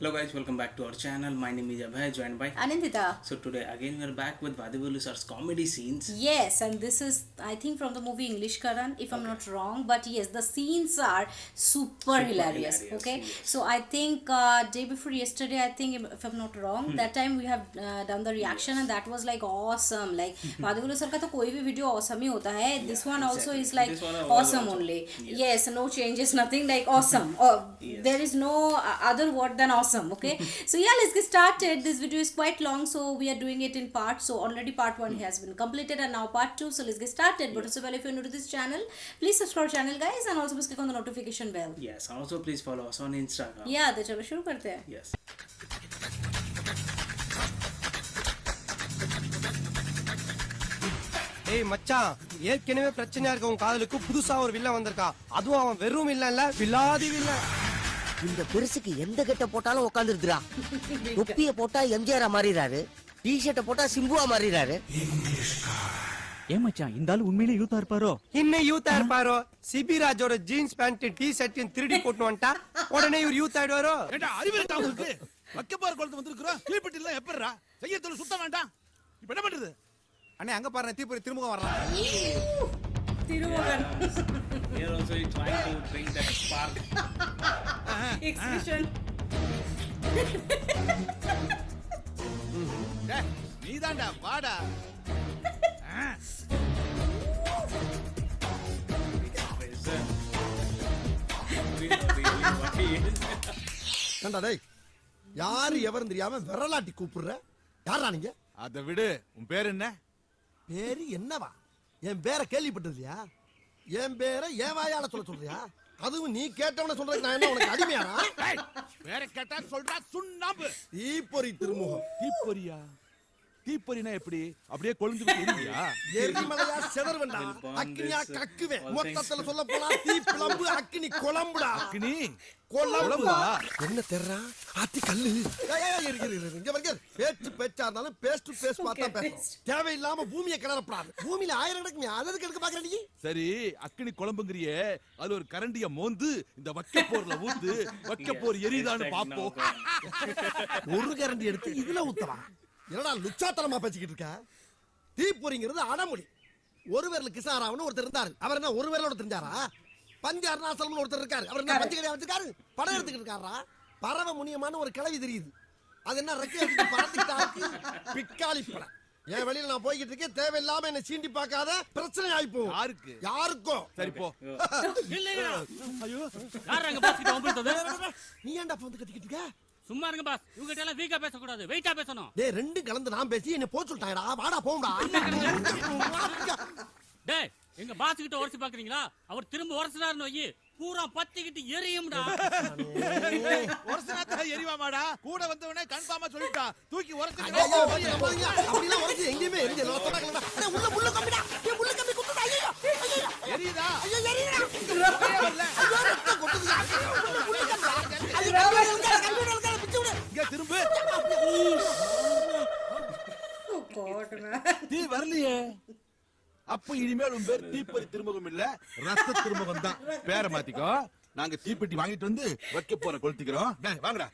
Hello guys, welcome back to our channel. My name is Abhay, joined by Anindita. So today again we are back with Vadivulu sir's comedy scenes. Yes, and this is I think from the movie English Karan, if I'm not wrong. But yes, the scenes are super hilarious. Okay, yes. so I think day before yesterday, I think if I'm not wrong, that time we have done the reaction and that was like awesome. Like Vadivulu sir का तो कोई भी video awesome ही होता है. This one also exactly. is like This one awesome also. only. Yes. Yes, no changes, nothing, like awesome. Yes. There is no other word than awesome. Okay, so yeah, let's get started. This video is quite long, so we are doing it in parts. So already part 1 has been completed and now part 2. So let's get started. But also, well, if you're new to this channel, please subscribe channel, guys, and also click on the notification bell. Yes, also please follow us on Instagram. Yeah, तो चलो शुरू करते हैं. Yes. ஏய் மச்சான், ஏற்கனவே பிரச்சனையா இருக்க உன் காதலுக்கு புதுசா ஒரு வில்லன் வந்திருக்கா. அதுவும் அவன் வெறும் வில்லன் இல்ல, வில்லாதி வில்லன். இந்த பெருசுக்கு எந்த கெட்ட போட்டாலும் உட்காந்துருதுரா. தொப்பிய போட்டா எம்ஜிஆரா மாறிறாரு, டி-ஷர்ட்ட போட்டா சிம்புவா மாறிறாரு. ஏன் மச்சான் இந்த ஆளு உண்மையிலே யூத்தா இருப்பாரோ? இன்னும் யூத்தா இருப்பாரோ? சிபிராஜோட ஜீன்ஸ் பேண்ட் டி ஷர்ட் திருடி போட்டு வந்துட்டா உடனே இவர் யூத் ஆயிடுவாரோ? ஏண்டா அறிவு இருக்கா உங்களுக்கு? வக்கபார் குளத்து வந்திருக்கிறோம். தீப்பெட்டி எல்லாம் எப்பறா? செய்யத்துல சுத்த வேண்டாம். இப்ப என்ன பண்றது? அண்ணே அங்க பாருங்க தீப்பொறி திருமுகம் வர்றான். Thirumugan. Here also he trying to bring that spark. Expression. டேய், நீதான்டா வாடா. We know really what he is. ஏண்டா டேய், யாரு எவரும் தெரியாம விரலாட்டி கூப்பிடுற? யாரா நீங்க? அத விடு. உன் பேர் என்ன? பேரு என்னவா? என் பேரை கேள்விப்பட்டது இல்லையா? என் பேரை என் வாயால சொல்றியா? அதுவும் நீ கேட்டவன சொல்றதுக்கு நான் என்ன உனக்கு அடிமையாடா? டேய், பேரை கேட்டா சொல்றா சுண்ணாம்பு. தீப்பொறி திருமுகம். தீப்பொறியா? தீப்பொறினா எப்படி? அப்படியே கொழுந்து எரியா? எரிமலையா செதறுவண்டா. அக்கினியா கக்குவேன். மொத்தத்துல சொல்ல போனா தீ பிளம்பு அக்கினி குழம்புடா. அக்னி குழம்பா? என்ன தெர்றா? ஆத்தி கல்லு. இங்க வருங்க. பேச்சா இருந்தாலும் பேஸ் டு பேஸ் பார்த்தா பேசணும். தேவையில்லாம பூமியை கிளறப்படாது. பூமியில 1000 கிடக்குங்க. அதற்கு எடுக்க பாக்குற நீ? சரி, அக்னி குழம்புங்கறியே, அது ஒரு கரண்டிய மோந்து இந்த வக்கப்போர்ல ஊத்து, வக்கப்போர் எரியுதான்னு பாப்போம். ஒரு கரண்டி எடுத்து இதுல ஊத்தலாம். என்னடா லுச்சாத்தனமா பேசிக்கிட்டு இருக்க? தீப்பொறிங்கிறது அடமொழி. ஒரு விரல் கிசாராவன்னு ஒருத்தர் இருந்தாரு. அவர் என்ன ஒரு விரலோட தெரிஞ்சாரா? பஞ்சாரணாசலம்னு ஒருத்தர் இருக்காரு. அவர் என்ன பஞ்சு கடையா வச்சிருக்காரு? படம் எடுத்துக்கிட்டு இருக்காரா? பறவை முனியமான ஒரு கிளவி தெரியுது. அது என்ன ரெக்கை எடுத்து பறந்துக்கிட்டாருக்கு? பிக்காளி படம். என் வெளியில நான் போய்கிட்டு இருக்கேன். தேவையில்லாம என்ன சீண்டி பார்க்காத, பிரச்சனை ஆயிப்போம். யாருக்கு? யாருக்கும். சரி போ. ஐயோ யார் அங்க பாஸ் கிட்ட வம்பிட்டது? நீ ஏன்டா வந்து கத்திக்கிட்டு இருக்க? சும்மா இருங்க பாஸ், இவங்க கிட்ட எல்லாம் வீக்கா பேசக்கூடாது, வெயிட்டா பேசணும். டேய், ரெண்டு கலந்து நான் பேசி என்ன போக சொல்லிட்டாடா. வாடா போம்டா. டேய், எங்க பாஸ் கிட்ட உரசி பாக்குறீங்களா? அவர் திரும்ப உரசினாருன்னு வையி, பூரா பத்திக்கிட்டு எரியும்டா. ஒரசனாத்தா எரிவாமாடா. கூட வந்தவனே கன்ஃபார்மா சொல்லிட்டா. தூக்கி ஒரசி அப்படிலாம் உரசி எங்கேயுமே எரிஞ்சு உள்ள உள்ள கம்பிடா. உள்ள கம்பி குத்துடா. ஐயோ எரியுதா? ஐயோ எரியுடா. இங்க திரும்ப. Oh God, man. தீ வரலையே. அப்ப இனிமேல் உன் பேர் தீப்பொறி திருமுகம் இல்ல, ரத்த திருமுகம் தான். பேரை மாத்திக்கோ. நாங்க தீப்பெட்டி வாங்கிட்டு வந்து வைக்க போற கொளுத்திக்கிறோம். டேய் வாங்கடா.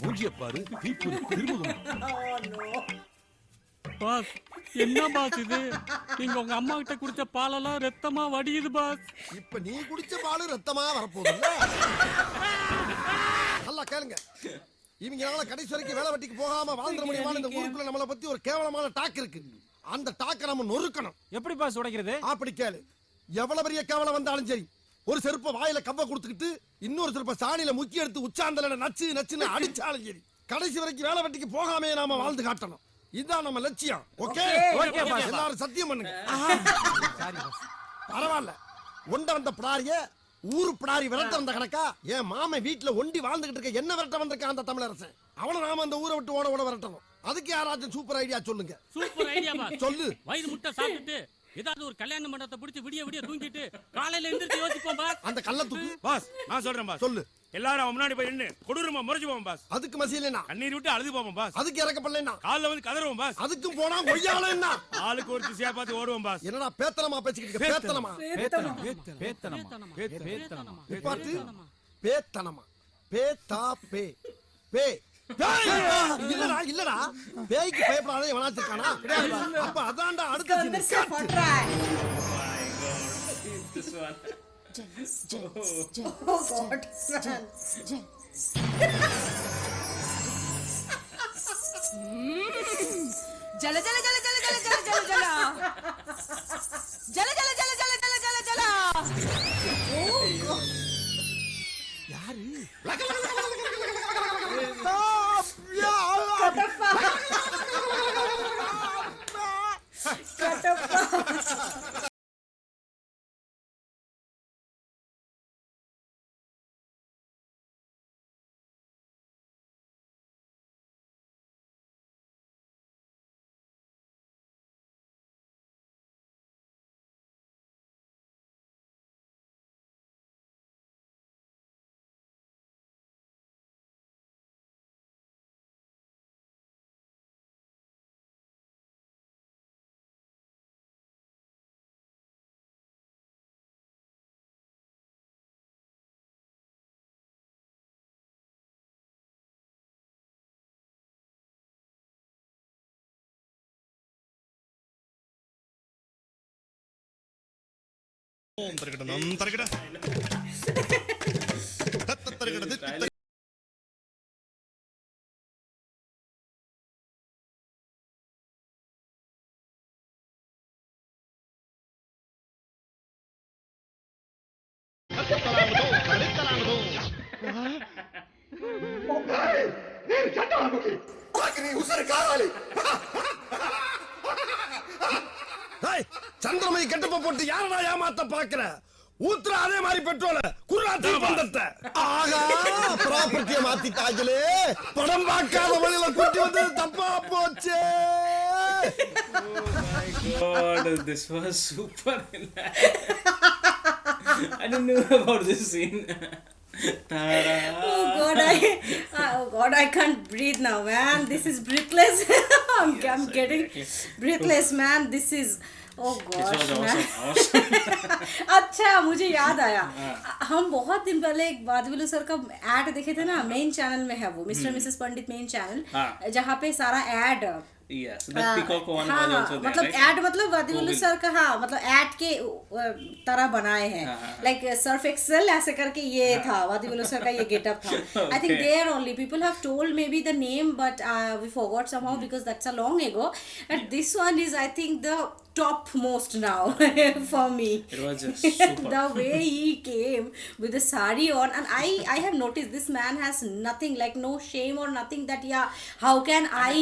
மூஞ்சிய பாரு, தீப்பொறி திருமுகம். பாஸ், என்ன பாஸ் இது? நீங்க உங்க அம்மா கிட்ட குடிச்ச பாலெல்லாம் ரத்தமா வடியுது பாஸ். இப்ப நீ குடிச்ச பாலு ரத்தமா வரப்போகுது. நல்லா கேளுங்க. இவங்களால கடைசி வரைக்கும் வேலை வெட்டிக்கு போகாம வாழ்ந்துட முடியுமான இந்த ஊருக்குள்ள நம்மளை பத்தி ஒரு கேவலமான டாக் இருக்கு. அந்த டாக்கை நம்ம நொறுக்கணும். எப்படி பாஸ் உடைக்கிறது? அப்படி கேளு. எவ்வளவு பெரிய கேவலம் வந்தாலும் சரி, ஒரு செருப்ப வாயில கவ்வ கொடுத்துக்கிட்டு இன்னொரு செருப்ப சாணியில முக்கி எடுத்து உச்சாந்தல நச்சு நச்சுன்னு அடிச்சாலும் சரி, கடைசி வரைக்கும் வேலை வெட்டிக்கு போகாமே நாம வாழ்ந்து காட்டணும். இதுதான் நம்ம லட்சியம். Okay okay boss. எல்லாரும் சத்தியம் பண்ணுங்க. பரவாயில்ல. ஒண்ட வந்த பிடாரிய ஊரு பிடாரி விரட்ட வந்த கணக்கா என் மாமன் வீட்டுல ஒண்டி வாழ்ந்துகிட்டு இருக்க என்ன விரட்ட வந்திருக்கான் அந்த தமிழரசன். அவனை நாம அந்த ஊரை விட்டு ஓட ஓட விரட்டணும். அதுக்கு யாராச்சும் சூப்பர் ஐடியா சொல்லுங்க. Super idea boss. சொல்லு. வயிறு முட்டை சாப்பிட்டுட்டு ஏதாவது ஒரு கல்யாண மண்டபத்தை பிடிச்சு விடிய விடிய தூங்கிட்டு காலையில எந்திரிச்சு யோசிப்போம் பாஸ். அந்த கள்ள தூக்கு. பாஸ் நான் சொல்றேன் பாஸ். சொல்லு. எல்லாரும் அவன் முன்னாடி போய் நின்னு கொடூரமா முறைச்சு போவோம் பாஸ். அதுக்கு மசியலனா கண்ணீர் விட்டு அழுது போவோம் பாஸ். அதுக்கு இறக்கப்படலனா கால்ல வந்து கதறுவோம் பாஸ். அதுக்கும் போனா கொய்யாலனா ஆளுக்கு ஒரு திசையா பார்த்து ஓடுவோம் பாஸ். என்னடா பேத்தனமா பேசிக்கிட்டு இருக்க? பேத்தனமா பேத்தனமா பாத்து பேத்தனமா பேத்தா பே பே இல்லடா இல்லடா பேய்க்கு பயப்படாத எவனாச்சும் இருக்கானா கிடையாது அப்ப அதான்டா அடுத்த इसका अंदर से फट रहा है. This one. Oh God, son. जला जला जला जला जला जला जला जला जला जला जला जला जला जला சந்திரமதி கெட்டப்ப போட்டு யாரடா ஏமாத்த பாக்குற ஊத்துற அதே மாதிரி பெட்ரோல குர்ரா தீபந்தத்தை ஆகா ப்ராப்பர்ட்டியை மாத்திட்டாங்களே படம் பார்க்காத வழியில கூட்டி வந்து தப்பா போச்சே God, this was super. I didn't know about this scene. Oh God, I can't breathe now, man. This is breathless. I'm getting breathless, man. This is. Oh gosh, This was man. awesome. अच्छा मुझे याद आया हम बहुत दिन पहले एक बादविलू sir का एड देखे थे ना मेन चैनल में है वो मिस्टर मिसेस पंडित मेन चैनल जहाँ पे सारा add Yes, the peacock one was हाँ also there. मतलब right? एड मतलब वादिवुल्लू सर का हाँ मतलब एड के तरह बनाए हैं लाइक सर्फ एक्सेल ऐसे करके ये था वादिवुल्लू सर का ये गेटअप था I think there only people have told maybe the name but we forgot somehow because that's a long ago and this one is I think the top most now for me. It was just super. The way he came with the sari on, and I have noticed this man has nothing like no shame or nothing that yeah how can I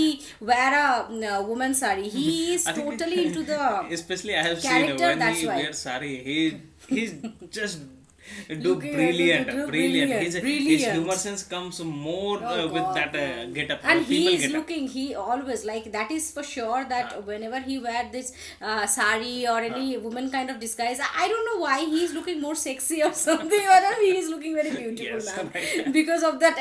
wear a woman's sari. He is I think totally into the especially I have seen character, when that's he why. wears sari, he's just do Okay, brilliant, do brilliant. His brilliant. humor sense comes more with that get up. And he people is get up. looking, he always like that is for sure that whenever he wear this sari or any woman kind of disguise, I don't know why he is looking more sexy or something or he is looking very beautiful, Yes, man. right. Because of that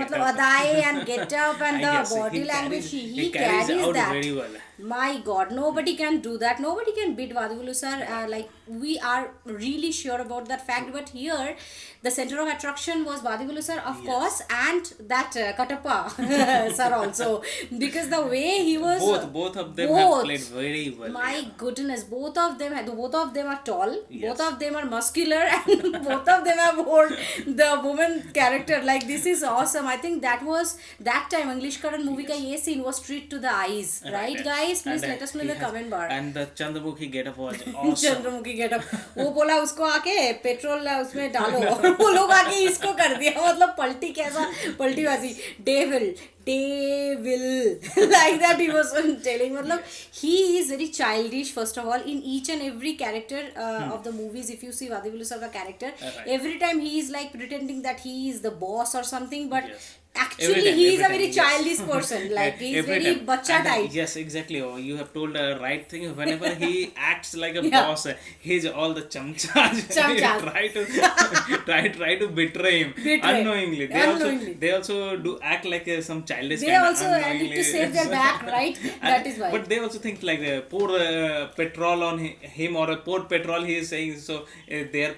matlab adai and get up and I the guess body language he carries carries out that. very well. My God, nobody can do that. Nobody can beat Vadivulu sir. Like we are really sure about that fact. But here, the center of attraction was Vadivulu sir, of course, and that Katappa sir also, because the way he was. Both of them have played very well. My yeah. goodness, both of them are tall. Yes. Both of them are muscular, and both of them have wore the woman character. Like this is awesome. I think that was that time English current movie ka ye scene was straight to the eyes, right guys? Please let us know in the comment bar. And the Chandramukhi getup was awesome. Chandramukhi getup वो बोला उसको आके petrol उसमें डालो और वो लोग आके इसको कर दिया मतलब पलटी कैसा पलटीबाजी devil like that he was telling मतलब he is very childish first of all in each and every character of the movies. If you see Vadivulu sir ka character every time he is like pretending that he is the boss or something but actually he is a very childish person like he is very bacha type. Yes, exactly. Oh, you have told the right thing. Whenever he acts like a boss, he's all the chamchas. try to betray him unknowingly. They also do act like some childish. They also need to save their back, right? That is why. But they also think like pour petrol on him or pour petrol. He is saying so they are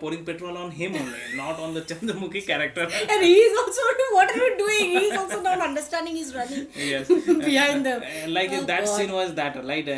pouring petrol on him only, not on the Chandramukhi character. And he is also what are you doing? He's also not understanding. He's running Yes. behind them. Like Oh, that God. scene was that, right?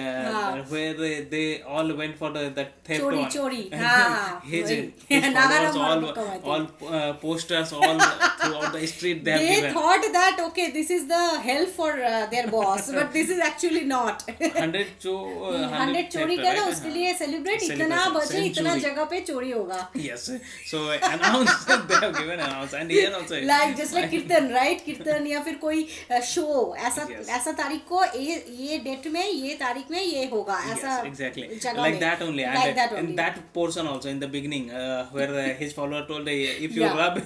Where they all went for the theft Chori, one. chori. Ah, his right. his Nagaram followers all Marukam, I think. posters all throughout the street they have They given. thought that okay, this is the hell for their boss, but this is actually not. 100 चोरी theft, का ना right? उसके लिए celebrate इतना Celebration, बचे इतना century. जगह पे चोरी होगा. Yes. So announce they have given announce and here also. Like just like कीर्तन, right? कीर्तन या फिर कोई शो ऐसा Yes. ऐसा तारीख को ये डेट में ये तारीख में ये होगा ऐसा Yes, exactly. जगह Like में. that only. And Like that in only. that portion also in the beginning, where his follower told, if you Yeah. rub,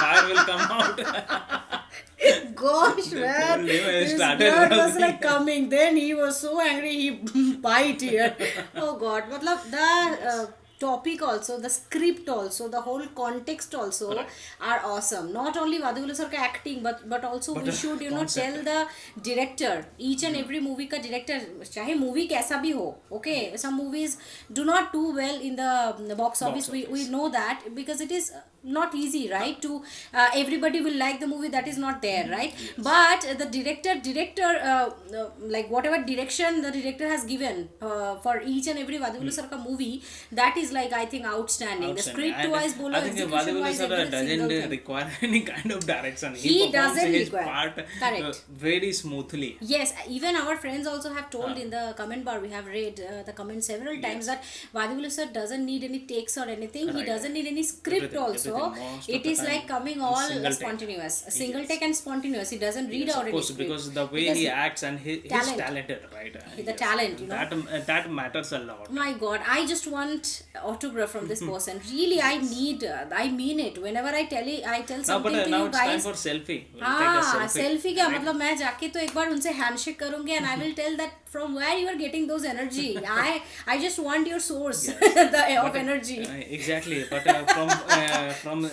fire will come out. Gosh, man, Told him and his started blood was rubbing. like coming. Then he was so angry, he bite here. Oh God, मतलब the topic also, the script also, the whole context also are awesome. Not only Vadivelu sir ka acting, but also we should tell the director, each and every movie ka director, चाहे movie कैसा भी हो, okay. Some movies do not do well in the box office. We know that because it is not easy, right? To everybody will like the movie that is not there, right? But the director like whatever direction the director has given for each and every Vadivelu sir ka movie, that is like I think outstanding. The script And wise, bolo, I think execution Vadivelu wise, sir every single doesn't thing. require any kind of direction. He performs doesn't his require. part Correct. very smoothly. Yes, even our friends also have told in the comment bar, we have read the comments several times that Vadivelu sir doesn't need any takes or anything. He doesn't need any script Everything, also. everything. Most of It the is time like coming in all single take. spontaneous. A single take and spontaneous. He doesn't read Yes, out of any course, script. because the way Because he acts and he's talent. talented, right? The talent, you know. That matters a lot. My God, I just want autograph from this person. Really, I mean it. Whenever I tell Now, something but to now you it's time guys. for selfie. We'll हाँ take a selfie. Selfie क्या right? मतलब मैं जाके तो एक बार उनसे handshake करूंगी and I will tell that from where you are getting those energy. I just want your source of energy. Exactly, but from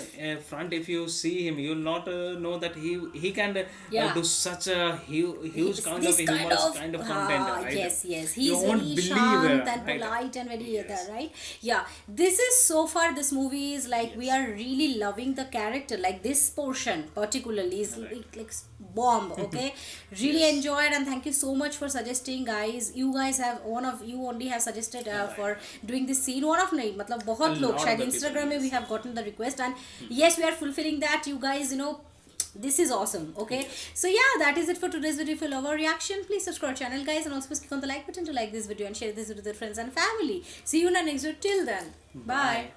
front, if you see him, you'll not know that he can Yeah. do such a huge kind This of humorous kind of content, right? Yes, he You is won't very believe shant it, and right? polite and very right. Yeah, this is so far. This movie is like we are really loving the character. Like this portion particularly is like bomb. Okay, really enjoyed and thank you so much for suggesting, guys. You guys have one of you only have suggested for doing this scene. One of नहीं मतलब बहुत A लोग lot शायद of the Instagram people, में we have gotten the request and yes, we are fulfilling that. You guys, this is awesome. Okay, so yeah, that is it for today's video. If you love our reaction, please subscribe our channel, guys, and also click on the like button to like this video and share this with your friends and family. See you in the next video. Till then, bye.